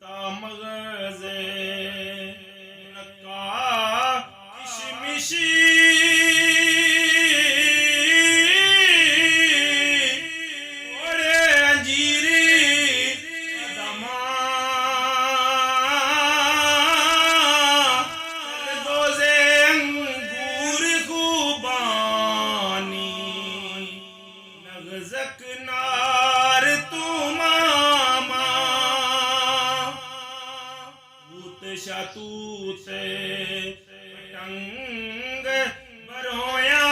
पिस्ता मगज़े नक्का किशमिशी ओरे अंजीरी कदमा दोज़े अंगूर खुबानी नगज़क नार तुमामा भूत शातूत पतंग बरोया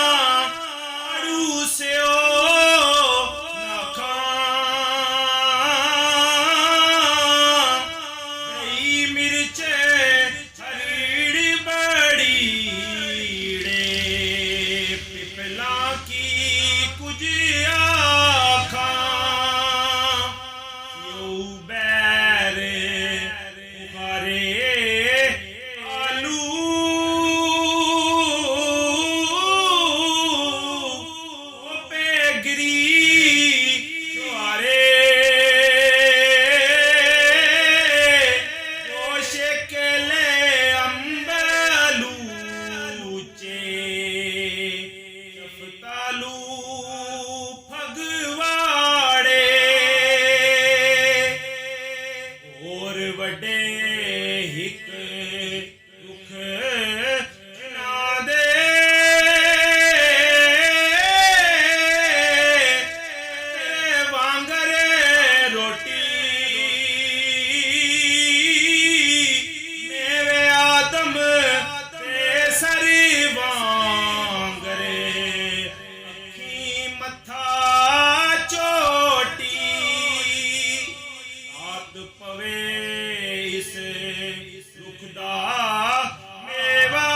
आड़ू स्यो नखा गई मिर्चे हरीड़ी बड़ीड़े पिपला की कुछ आखा यो बैर बुखारे आलू पेगरी ज्वारे शेकले अंबलूचे जफतालू फगवाड़े और वडे हिक दुख ना दे तेरे वांगरे रोटी मेरे आदम बेसरी वांगरे अखी मथा चोटी रात पवे इस दुख दा मेवा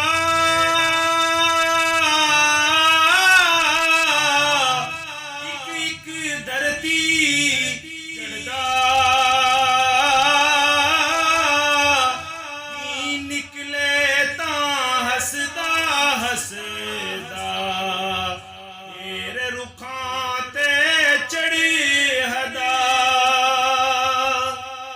इक इक धरती चढ़दा निकले तां हसदा हस